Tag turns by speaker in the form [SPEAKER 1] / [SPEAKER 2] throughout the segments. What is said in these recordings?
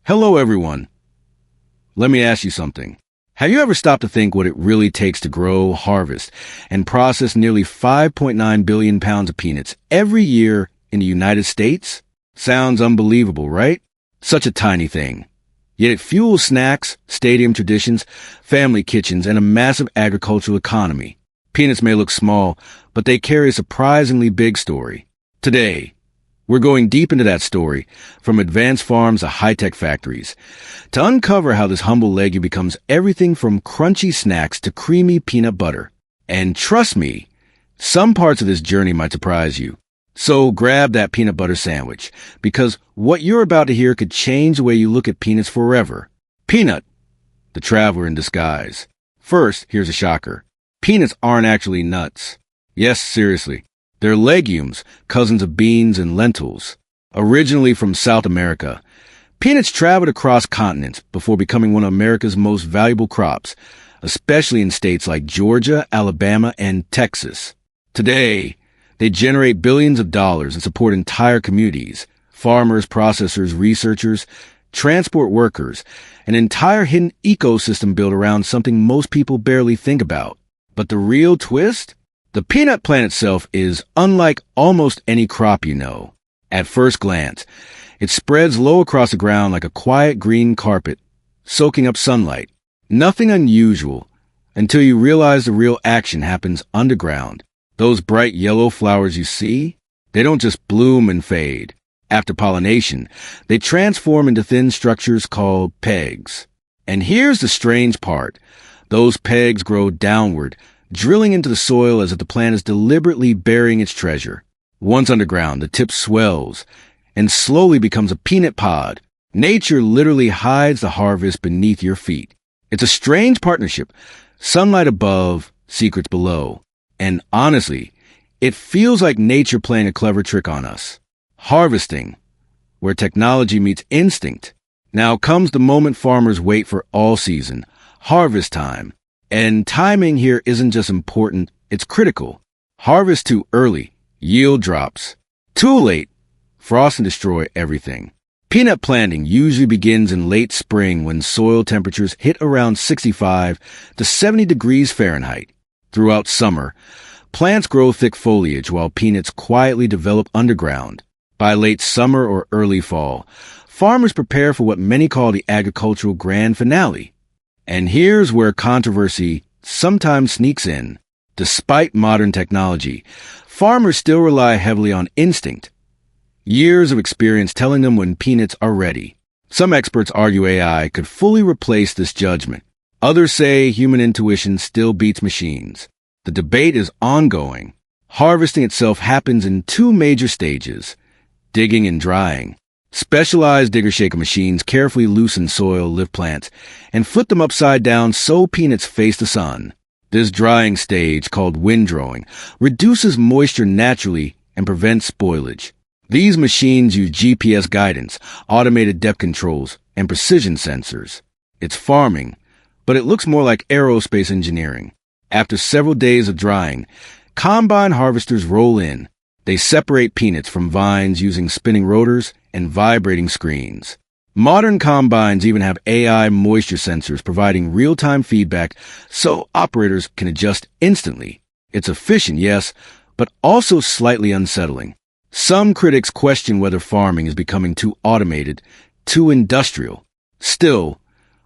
[SPEAKER 1] Hello, everyone. Let me ask you something. Have you ever stopped to think what it really takes to grow, harvest, and process nearly 5.9 billion pounds of peanuts every year in the United States? Sounds unbelievable, right? Such a tiny thing. Yet it fuels snacks, stadium traditions, family kitchens, and a massive agricultural economy. Peanuts may look small, but they carry a surprisingly big story. Today, we're going deep into that story, from advanced farms to high-tech factories, to uncover how this humble legume becomes everything from crunchy snacks to creamy peanut butter. And trust me, some parts of this journey might surprise you. So grab that peanut butter sandwich, because what you're about to hear could change the way you look at peanuts forever. Peanut, the traveler in disguise. First, here's a shocker. Peanuts aren't actually nuts. Yes, seriously. They're legumes, cousins of beans and lentils. Originally from South America, peanuts traveled across continents before becoming one of America's most valuable crops, especially in states like Georgia, Alabama, and Texas. Today, they generate billions of dollars and support entire communities, farmers, processors, researchers, transport workers, an entire hidden ecosystem built around something most people barely think about. But the real twist? The peanut plant itself is unlike almost any crop you know. At first glance, it spreads low across the ground like a quiet green carpet, soaking up sunlight. Nothing unusual until you realize the real action happens underground. Those bright yellow flowers you see, they don't just bloom and fade. After pollination, they transform into thin structures called pegs. And here's the strange part. Those pegs grow downward, drilling into the soil as if the plant is deliberately burying its treasure. Once underground, the tip swells and slowly becomes a peanut pod. Nature literally hides the harvest beneath your feet. It's a strange partnership. Sunlight above, secrets below. And honestly, it feels like nature playing a clever trick on us. Harvesting, where technology meets instinct. Now comes the moment farmers wait for all season, harvest time. And timing here isn't just important, it's critical. Harvest too early, yield drops. Too late, frost and destroy everything. Peanut planting usually begins in late spring when soil temperatures hit around 65 to 70 degrees Fahrenheit. Throughout summer, plants grow thick foliage while peanuts quietly develop underground. By late summer or early fall, farmers prepare for what many call the agricultural grand finale. And here's where controversy sometimes sneaks in. Despite modern technology, farmers still rely heavily on instinct. Years of experience telling them when peanuts are ready. Some experts argue AI could fully replace this judgment. Others say human intuition still beats machines. The debate is ongoing. Harvesting itself happens in two major stages: digging and drying. Specialized digger-shaker machines carefully loosen soil, lift plants, and flip them upside down so peanuts face the sun. This drying stage, called windrowing, reduces moisture naturally and prevents spoilage. These machines use GPS guidance, automated depth controls, and precision sensors. It's farming, but it looks more like aerospace engineering. After several days of drying, combine harvesters roll in. They separate peanuts from vines using spinning rotors and vibrating screens. Modern combines even have AI moisture sensors providing real-time feedback so operators can adjust instantly. It's efficient, yes, but also slightly unsettling. Some critics question whether farming is becoming too automated, too industrial. Still,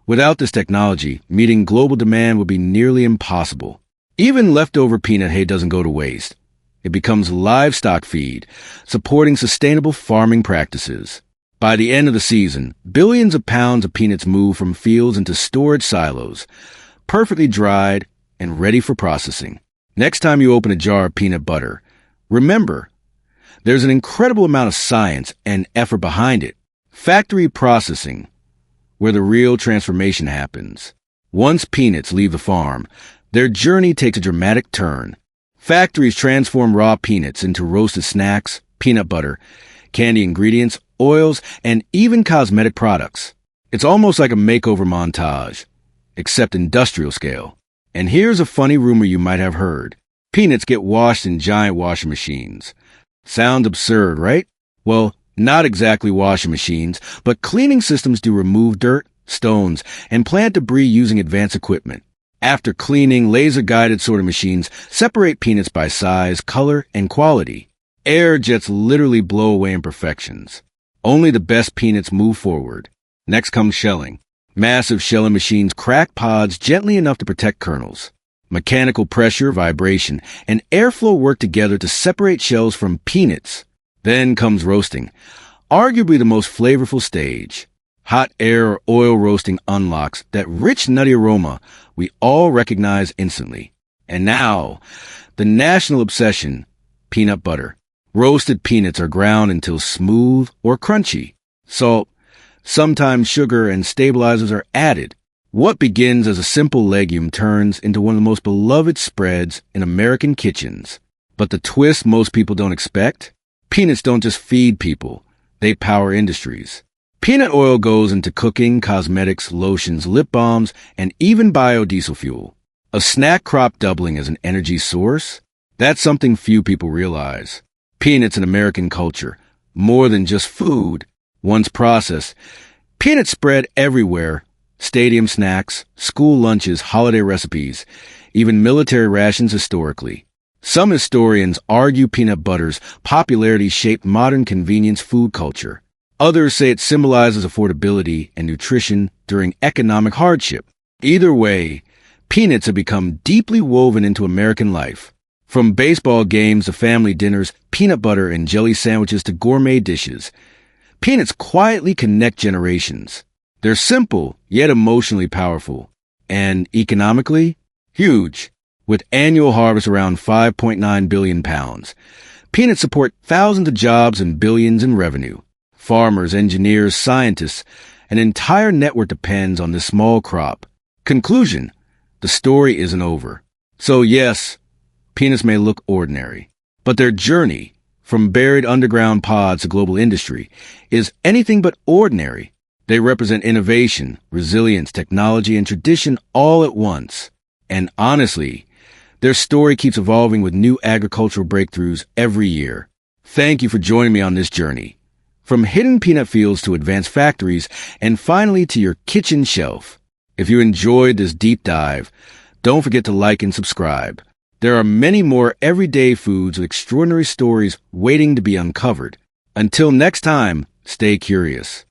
[SPEAKER 1] without this technology, meeting global demand would be nearly impossible. Even leftover peanut hay doesn't go to waste. It becomes livestock feed, supporting sustainable farming practices. By the end of the season, billions of pounds of peanuts move from fields into storage silos, perfectly dried and ready for processing. Next time you open a jar of peanut butter, remember, there's an incredible amount of science and effort behind it. Factory processing, where the real transformation happens. Once peanuts leave the farm, their journey takes a dramatic turn. Factories transform raw peanuts into roasted snacks, peanut butter, candy ingredients, oils, and even cosmetic products. It's almost like a makeover montage, except industrial scale. And here's a funny rumor you might have heard. Peanuts get washed in giant washing machines. Sounds absurd, right? Well, Not exactly washing machines, but cleaning systems do remove dirt, stones, and plant debris using advanced equipment. After cleaning, laser-guided sorting machines separate peanuts by size, color, and quality. Air jets literally blow away imperfections. Only the best peanuts move forward. Next comes shelling. Massive shelling machines crack pods gently enough to protect kernels. Mechanical pressure, vibration, and airflow work together to separate shells from peanuts. Then comes roasting, arguably the most flavorful stage. Hot air or oil roasting unlocks that rich, nutty aroma we all recognize instantly. And now, the national obsession, peanut butter. Roasted peanuts are ground until smooth or crunchy. Salt, sometimes sugar, and stabilizers are added. What begins as a simple legume turns into one of the most beloved spreads in American kitchens. But the twist most people don't expect? Peanuts don't just feed people, they power industries. Peanut oil goes into cooking, cosmetics, lotions, lip balms, and even biodiesel fuel. A snack crop doubling as an energy source? That's something few people realize. Peanuts in American culture, more than just food. Once processed, peanuts spread everywhere. Stadium snacks, school lunches, holiday recipes, even military rations historically. Some historians argue peanut butter's popularity shaped modern convenience food culture. Others say it symbolizes affordability and nutrition during economic hardship. Either way, peanuts have become deeply woven into American life. From baseball games to family dinners, peanut butter and jelly sandwiches to gourmet dishes, peanuts quietly connect generations. They're simple, yet emotionally powerful. And economically, huge. With annual harvest around 5.9 billion pounds, peanuts support thousands of jobs and billions in revenue. Farmers, engineers, scientists, an entire network depends on this small crop. Conclusion, the story isn't over. So yes, peanuts may look ordinary, but their journey, from buried underground pods to global industry, is anything but ordinary. They represent innovation, resilience, technology, and tradition all at once. And honestly, their story keeps evolving with new agricultural breakthroughs every year. Thank you for joining me on this journey. From hidden peanut fields to advanced factories, and finally to your kitchen shelf. If you enjoyed this deep dive, don't forget to like and subscribe. There are many more everyday foods with extraordinary stories waiting to be uncovered. Until next time, stay curious.